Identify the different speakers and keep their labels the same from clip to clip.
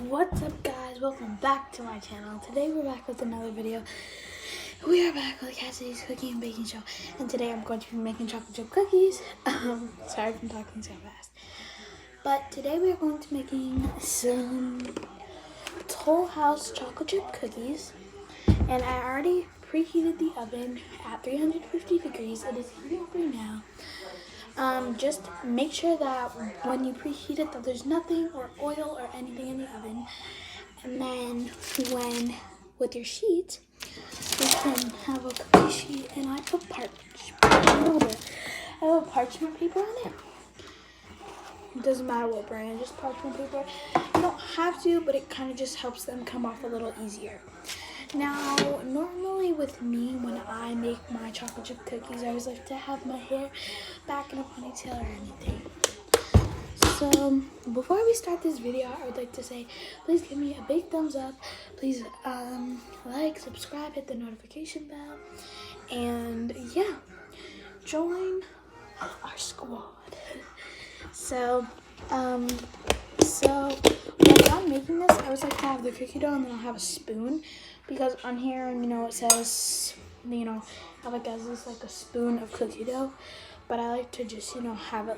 Speaker 1: What's up, guys? Welcome back to my channel. Today we're back with another video. We are back with Cassidy's Cooking and Baking Show, and today I'm going to be making chocolate chip cookies. Sorry for talking so fast. But today we are going to be making some Toll House chocolate chip cookies, and I already preheated the oven at 350 degrees. It is heating up right now. Just make sure that when you preheat it that there's nothing or oil or anything in the oven. And then with your sheet, you can have a cookie sheet, and I put I have parchment paper on it. It doesn't matter what brand, just parchment paper. You don't have to, but it kind of just helps them come off a little easier. Now, normally with me, when I make my chocolate chip cookies, I always like to have my hair back in a ponytail or anything. So, before we start this video, I would like to say, please give me a big thumbs up. Please like, subscribe, hit the notification bell, and yeah, join our squad. So when I'm making this, I always like to have the cookie dough and then I'll have a spoon, because on here, it says, have like a spoon of cookie dough, but I like to just, have it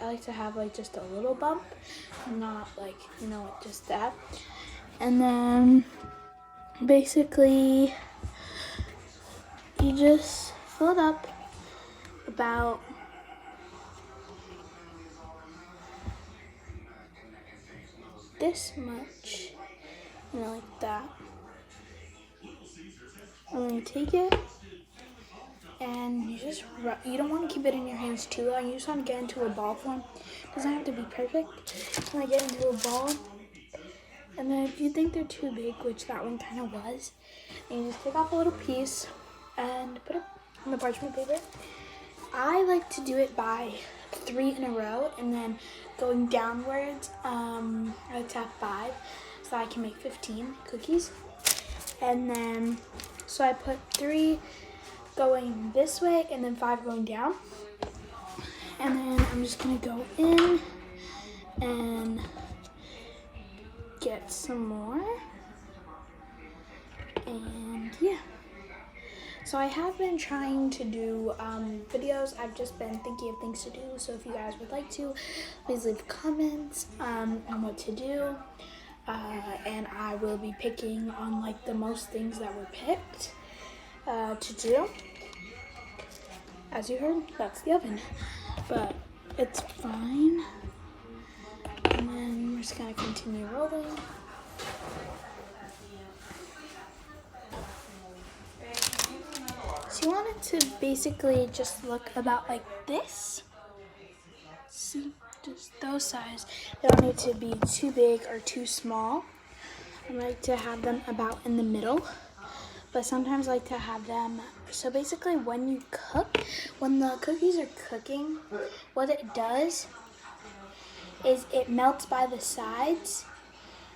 Speaker 1: I like to have just a little bump, not just that. And then basically you just fill it up about this much, like that. And then you take it and you don't want to keep it in your hands too long. You just want to get into a ball form. It doesn't have to be perfect. You want to get into a ball. And then if you think they're too big, which that one kind of was, then you just take off a little piece and put it on the parchment paper. I like to do it by 3 in a row, and then going downwards, I like to have 5, so I can make 15 cookies. And then, so I put 3 going this way, and then 5 going down. And then I'm just gonna go in and get some more. And yeah. So I have been trying to do videos. I've just been thinking of things to do. So if you guys would like to, please leave comments on what to do. And I will be picking on the most things that were picked to do. As you heard, that's the oven. But it's fine. And then we're just gonna continue rolling. So you want it to basically just look about like this. See, just those size. They don't need to be too big or too small. I like to have them about in the middle, but sometimes I like to have them, so basically when you cook, when the cookies are cooking, what it does is it melts by the sides.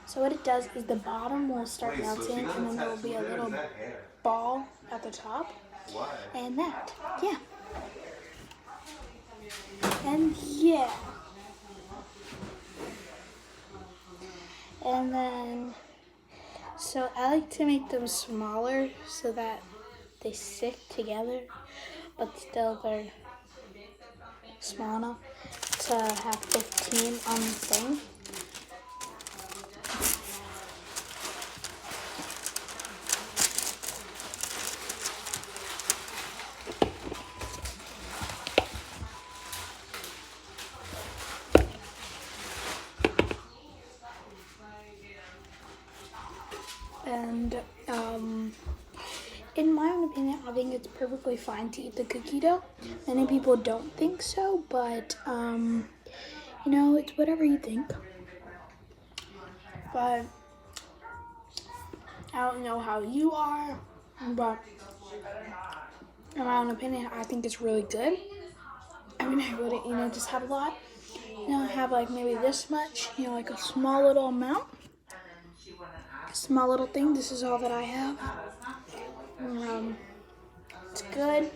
Speaker 1: So what it does is the bottom will start melting, and then there will be a little ball at the top. And that, yeah. And yeah. And then, so I like to make them smaller so that they stick together, but still they're small enough to have 15 on the thing. And in my own opinion, I think it's perfectly fine to eat the cookie dough. Many people don't think so, but it's whatever you think. But I don't know how you are, but in my own opinion, I think it's really good. I mean, I wouldn't, just have a lot. Have maybe this much, like a small little amount. Small little thing. This is all that I have. It's good.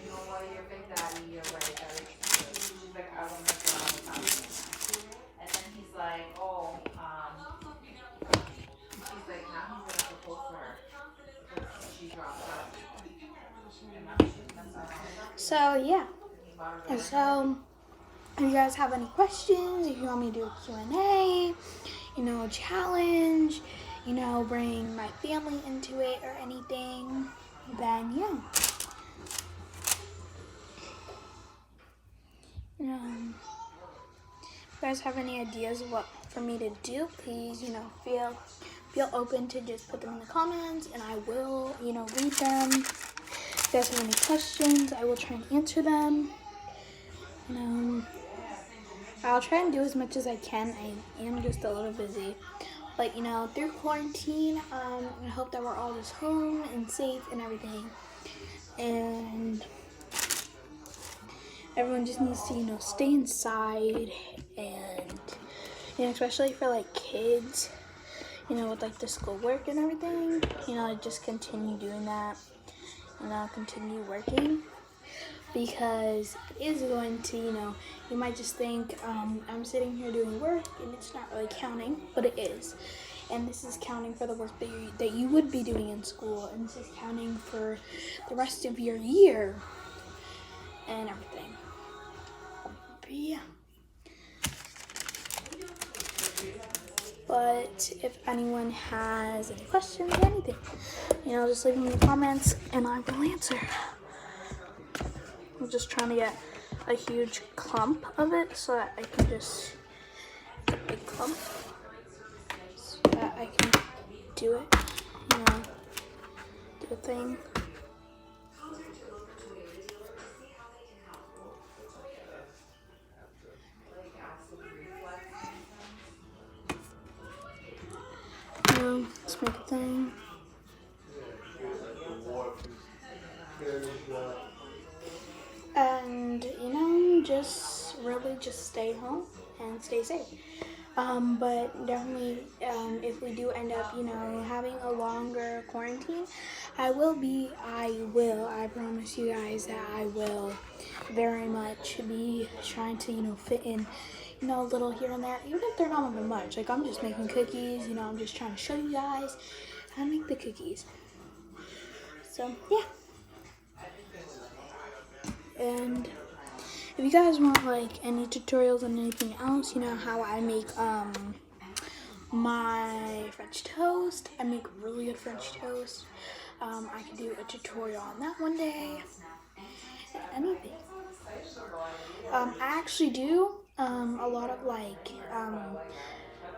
Speaker 1: So yeah, and so if you guys have any questions, if you want me to do a Q&A, a challenge, bring my family into it or anything, then yeah. If you guys have any ideas of what for me to do, please, feel open to just put them in the comments, and I will, read them. If you guys have any questions, I will try and answer them. I'll try and do as much as I can. I am just a little busy. But, through quarantine, I hope that we're all just home and safe and everything. And everyone just needs to, stay inside. And, especially for, like, kids, with, like, the schoolwork and everything, just continue doing that. And I'll continue working. Because it is going to, you might just think I'm sitting here doing work and it's not really counting, but it is. And this is counting for the work that you would be doing in school, and this is counting for the rest of your year and everything. But yeah. But if anyone has any questions or anything, just leave them in the comments and I will answer. I'm just trying to get a huge clump of it so that I can just get a big clump so that I can do it, do a thing. Let's make a thing. And, just stay home and stay safe. But definitely, if we do end up, having a longer quarantine, I promise you guys that I will very much be trying to, fit in, a little here and there, even if they're not even much. Like, I'm just making cookies, I'm just trying to show you guys how to make the cookies. So, yeah. And if you guys want, like, any tutorials on anything else, how I make, my French toast. I make really good French toast. I could do a tutorial on that one day. Anything. I actually do, a lot of, like,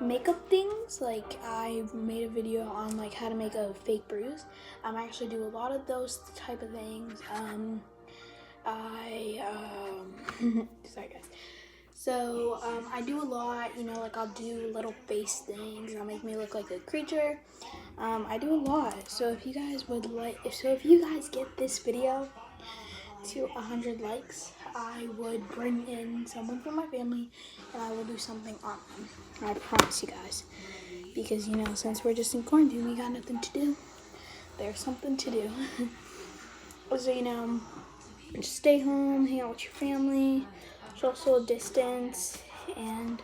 Speaker 1: makeup things. Like, I made a video on, like, how to make a fake bruise. I actually do a lot of those type of things. Sorry guys. So, I do a lot, like, I'll do little face things. I'll make me look like a creature. I do a lot. So if you guys if you guys get this video to 100 likes, I would bring in someone from my family and I will do something on them. I promise you guys. Because, since we're just in quarantine, we got nothing to do. There's something to do. So, just stay home, hang out with your family, social distance, and,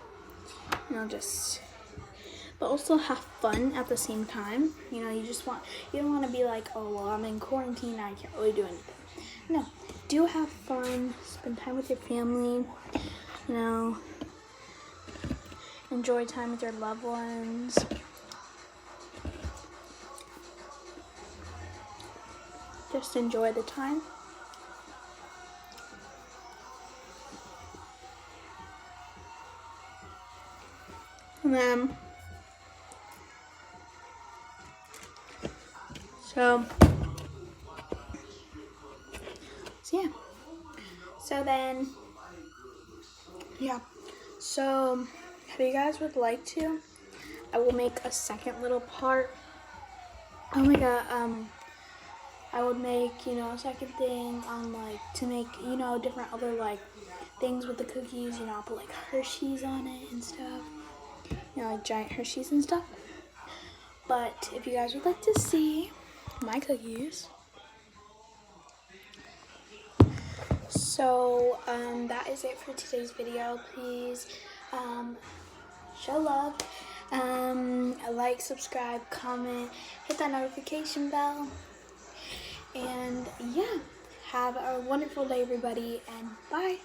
Speaker 1: but also have fun at the same time. You don't want to be like, oh, well, I'm in quarantine, I can't really do anything. No, do have fun, spend time with your family, enjoy time with your loved ones. Just enjoy the time. And then, so yeah. So then, yeah. So, if you guys would like to, I will make a second little part. I'll make I would make, a second thing on, like, to make, different other, like, things with the cookies. I'll put, like, Hershey's on it and stuff. Like giant Hershey's and stuff. But if you guys would like to see my cookies, so that is it for today's video. Please show love, like, subscribe, comment, hit that notification bell, and yeah, Have a wonderful day, everybody, and bye.